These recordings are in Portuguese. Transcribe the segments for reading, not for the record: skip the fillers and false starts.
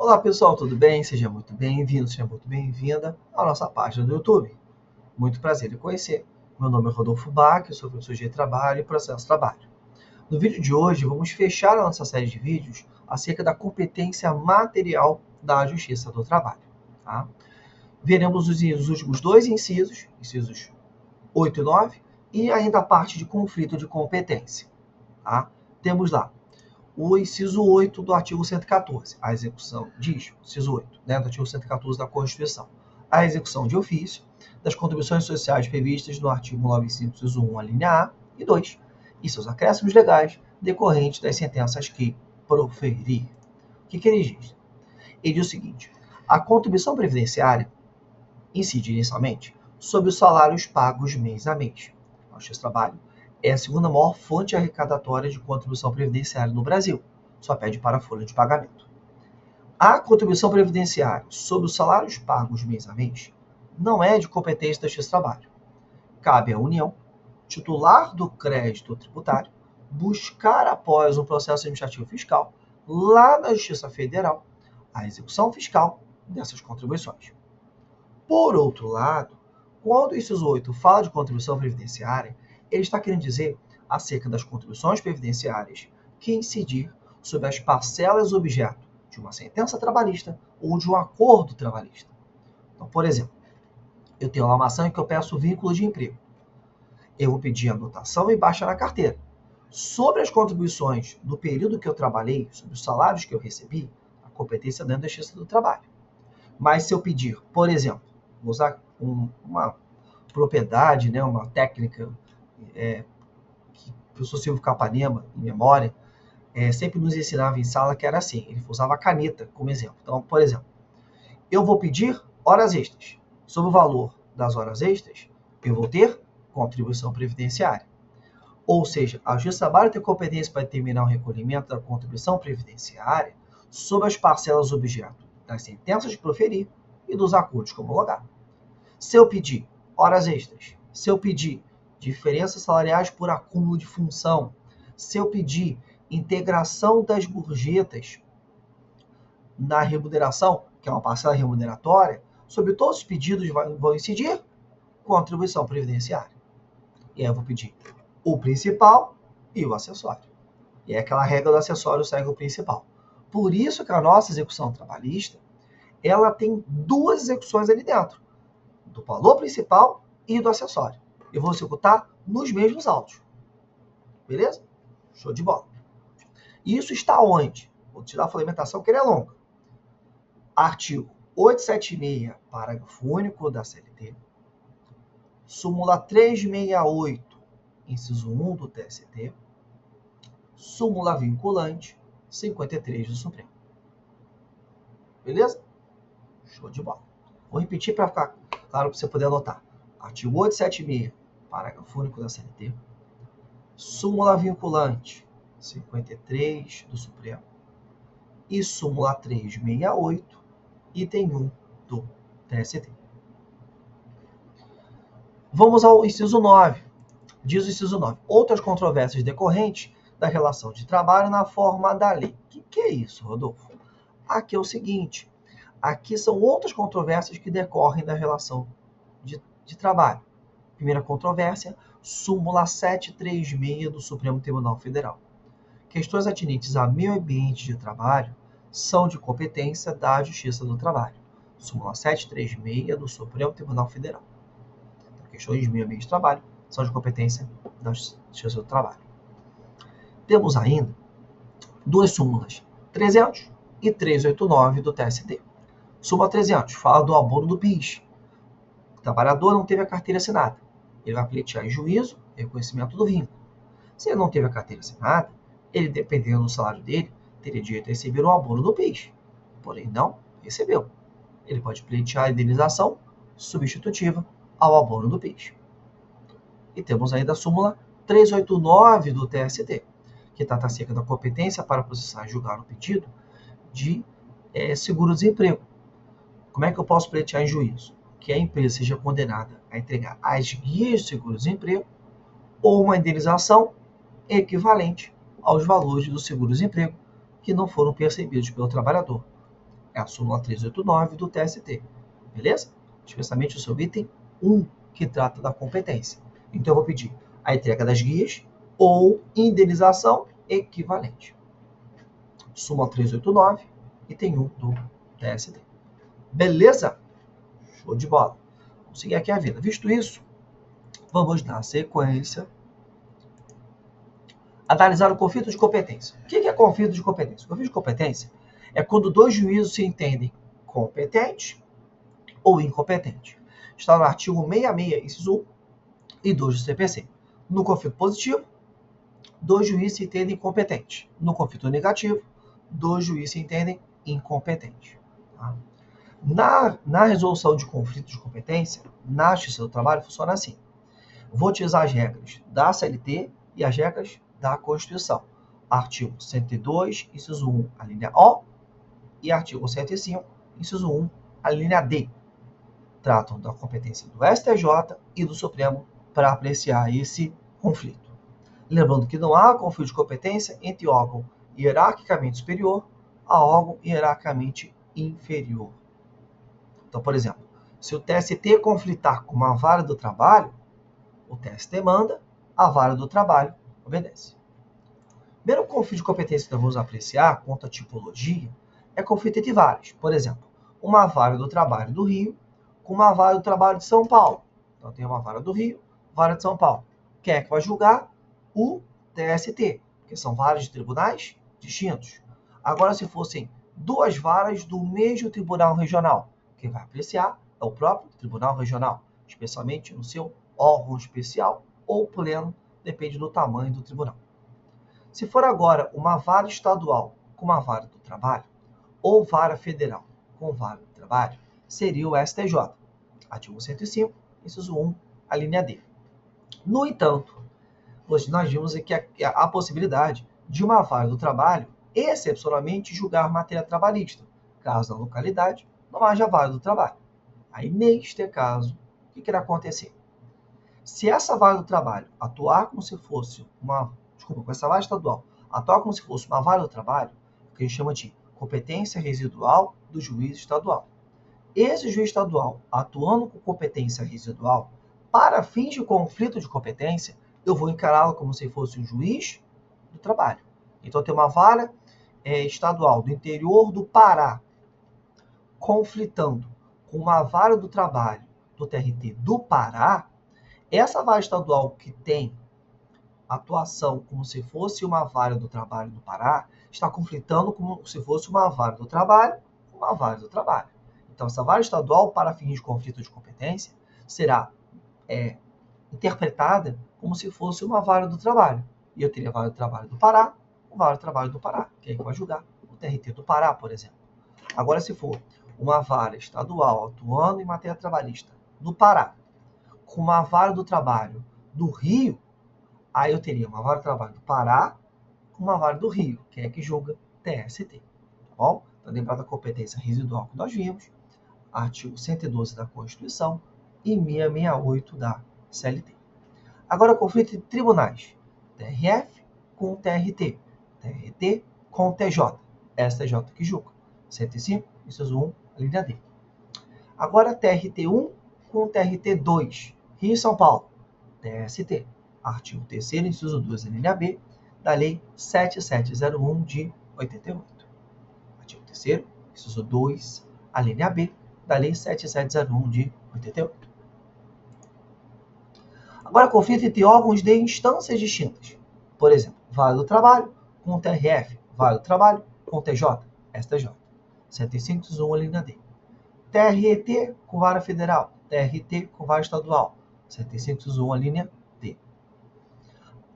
Olá pessoal, tudo bem? Seja muito bem-vindo, seja muito bem-vinda à nossa página do YouTube. Muito prazer em conhecer. Meu nome é Rodolfo Bach, eu sou professor de trabalho e processo de trabalho. No vídeo de hoje, vamos fechar a nossa série de vídeos acerca da competência material da Justiça do Trabalho. Tá? Veremos os últimos dois incisos 8 e 9, e ainda a parte de conflito de competência. Tá? Temos lá o inciso 8 do artigo 114, a execução, diz, inciso 8, do artigo 114 da Constituição, a execução de ofício das contribuições sociais previstas no artigo 95, inciso 1, a linha A e 2, e seus acréscimos legais decorrentes das sentenças que proferir. O que ele diz? Ele diz o seguinte: a contribuição previdenciária incide inicialmente sobre os salários pagos mês a mês. A Justiça do Trabalho é a segunda maior fonte arrecadatória de contribuição previdenciária no Brasil, só pede para a folha de pagamento. A contribuição previdenciária sobre os salários pagos mês a mês não é de competência da Justiça do Trabalho. Cabe à União, titular do crédito tributário, buscar após um processo administrativo fiscal, lá na Justiça Federal, a execução fiscal dessas contribuições. Por outro lado, quando o inciso 8 fala de contribuição previdenciária, ele está querendo dizer acerca das contribuições previdenciárias que incidir sobre as parcelas objeto de uma sentença trabalhista ou de um acordo trabalhista. Então, por exemplo, eu tenho uma maçã em que eu peço vínculo de emprego. Eu vou pedir anotação e baixa na carteira. Sobre as contribuições do período que eu trabalhei, sobre os salários que eu recebi, a competência dentro da Justiça do Trabalho. Mas se eu pedir, por exemplo, vou usar uma propriedade, né, uma técnica que o professor Silvio Capanema, em memória, sempre nos ensinava em sala que era assim, ele usava a caneta como exemplo. Então, por exemplo, eu vou pedir horas extras. Sobre o valor das horas extras, eu vou ter contribuição previdenciária. Ou seja, a Justiça do Trabalho tem competência para determinar o recolhimento da contribuição previdenciária sobre as parcelas objeto das sentenças de proferir e dos acordos que homologar. Se eu pedir horas extras, se eu pedir diferenças salariais por acúmulo de função, se eu pedir integração das gorjetas na remuneração, que é uma parcela remuneratória, sobre todos os pedidos vão incidir contribuição previdenciária. E aí eu vou pedir o principal e o acessório. E é aquela regra do acessório segue o principal. Por isso que a nossa execução trabalhista, ela tem duas execuções ali dentro, do valor principal e do acessório. Eu vou executar nos mesmos autos. Beleza? Show de bola. Isso está onde? Vou tirar a fundamentação que ele é longa. Artigo 876, parágrafo único da CLT. Súmula 368, inciso 1 do TST. Súmula vinculante 53 do Supremo. Beleza? Show de bola. Vou repetir para ficar claro, para você poder anotar. Artigo 876, parágrafo único da CLT. Súmula vinculante 53 do Supremo. E súmula 368, item 1 do TST. Vamos ao inciso 9. Diz o inciso 9. Outras controvérsias decorrentes da relação de trabalho na forma da lei. O que é isso, Rodolfo? Aqui é o seguinte. Aqui são outras controvérsias que decorrem da relação de trabalho. Primeira controvérsia, súmula 736 do Supremo Tribunal Federal. Questões atinentes a meio ambiente de trabalho são de competência da Justiça do Trabalho. Súmula 736 do Supremo Tribunal Federal. Questões de meio ambiente de trabalho são de competência da Justiça do Trabalho. Temos ainda duas súmulas, 300 e 389 do TST. Súmula 300 fala do abono do PIS. O trabalhador não teve a carteira assinada. Ele vai pleitear em juízo reconhecimento do vínculo. Se ele não teve a carteira assinada, ele, dependendo do salário dele, teria direito a receber um abono do PIS. Porém, não recebeu. Ele pode pleitear a indenização substitutiva ao abono do PIS. E temos ainda a súmula 389 do TST, que trata acerca da competência para processar e julgar o pedido de seguro-desemprego. Como é que eu posso pleitear em juízo? Que a empresa seja condenada a entregar as guias de seguro-desemprego ou uma indenização equivalente aos valores do seguro-desemprego que não foram percebidos pelo trabalhador. É a súmula 389 do TST. Beleza? Especialmente o seu item 1, que trata da competência. Então, eu vou pedir a entrega das guias ou indenização equivalente. Súmula 389, item 1 do TST. Beleza? Show de bola. Vamos seguir aqui a vida. Visto isso, vamos na sequência analisar o conflito de competência. O que é conflito de competência? O conflito de competência é quando dois juízos se entendem competentes ou incompetentes. Está no artigo 66, inciso 1 e 2 do CPC. No conflito positivo, dois juízes se entendem competentes. No conflito negativo, dois juízes se entendem incompetentes. Tá? Na resolução de conflito de competência, na Justiça do Trabalho, funciona assim. Vou utilizar as regras da CLT e as regras da Constituição. Artigo 102, inciso 1, a linha O, e artigo 105, inciso 1, a linha D. Tratam da competência do STJ e do Supremo para apreciar esse conflito. Lembrando que não há conflito de competência entre órgão hierarquicamente superior a órgão hierarquicamente inferior. Então, por exemplo, se o TST conflitar com uma vara do trabalho, o TST manda, a vara do trabalho obedece. O primeiro conflito de competência que nós vamos apreciar, quanto à tipologia, é conflito entre varas. Por exemplo, uma vara do trabalho do Rio com uma vara do trabalho de São Paulo. Então, tem uma vara do Rio, vara de São Paulo. Quem é que vai julgar? O TST, porque são varas de tribunais distintos. Agora, se fossem duas varas do mesmo tribunal regional, quem vai apreciar é o próprio tribunal regional, especialmente no seu órgão especial ou pleno, depende do tamanho do tribunal. Se for agora uma vara estadual com uma vara do trabalho, ou vara federal com vara do trabalho, seria o STJ. Artigo 105, inciso 1, a linha D. No entanto, nós vimos aqui a possibilidade de uma vara do trabalho excepcionalmente julgar matéria trabalhista, caso na localidade não haja vara do trabalho. Aí, neste caso, o que irá acontecer? Se essa vara do trabalho atuar como se fosse com essa vara estadual, atuar como se fosse uma vara do trabalho, que a gente chama de competência residual do juiz estadual. Esse juiz estadual, atuando com competência residual, para fins de conflito de competência, eu vou encará-lo como se fosse um juiz do trabalho. Então, tem uma vara estadual do interior do Pará, conflitando com uma vara do trabalho do TRT do Pará, essa vara estadual que tem atuação como se fosse uma vara do trabalho do Pará, está conflitando como se fosse uma vara do trabalho com uma vara do trabalho. Então, essa vara estadual, para fins de conflito de competência, será interpretada como se fosse uma vara do trabalho. E eu teria a vara do trabalho do Pará, a vara do trabalho do Pará. Quem é que vai julgar? O TRT do Pará, por exemplo. Agora, se for uma vara estadual atuando em matéria trabalhista do Pará, com uma vara do trabalho do Rio, aí eu teria uma vara do trabalho do Pará com uma vara do Rio. Quem é que julga? TST. Tá bom? Então, lembrar da competência residual que nós vimos, artigo 112 da Constituição e 668 da CLT. Agora, conflito entre tribunais. TRF com TRT. TRT com TJ. STJ que julga. 105, inciso 1, a linha D. Agora, TRT1 com TRT2. Rio e São Paulo. TST. Artigo 3º, inciso 2, a linha B, da Lei 7701 de 88. Artigo 3º, inciso 2, a linha B, da Lei 7701 de 88. Agora, conflito entre órgãos de instâncias distintas. Por exemplo, vara do trabalho com TRF, vara do trabalho com TJ, STJ. 105, inciso 1, a linha D. TRT com vara federal, TRT com vara estadual. 105, inciso 1, a linha D.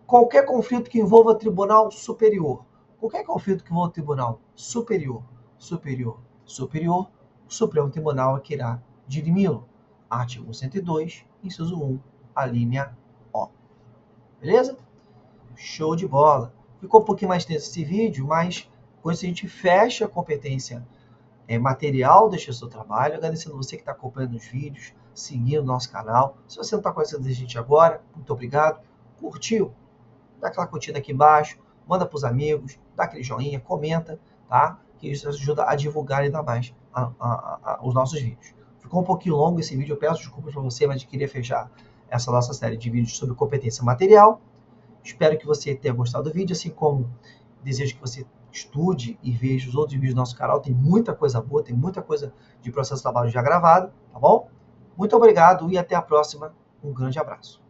Qualquer conflito que envolva tribunal superior. Qualquer conflito que envolva tribunal superior, o Supremo Tribunal é que irá dirimi-lo. Artigo 102, inciso 1, a linha O. Beleza? Show de bola. Ficou um pouquinho mais tenso esse vídeo, mas com isso a gente fecha a competência material deste seu trabalho. Agradecendo você que está acompanhando os vídeos, seguindo o nosso canal. Se você não está conhecendo a gente agora, muito obrigado. Curtiu? Dá aquela curtida aqui embaixo, manda para os amigos, dá aquele joinha, comenta, tá? que isso ajuda a divulgar ainda mais os nossos vídeos. Ficou um pouquinho longo esse vídeo, eu peço desculpas para você, mas queria fechar essa nossa série de vídeos sobre competência material. Espero que você tenha gostado do vídeo, assim como desejo que você estude e veja os outros vídeos do nosso canal. Tem muita coisa boa, tem muita coisa de processo de trabalho já gravado, tá bom? Muito obrigado e até a próxima. Um grande abraço.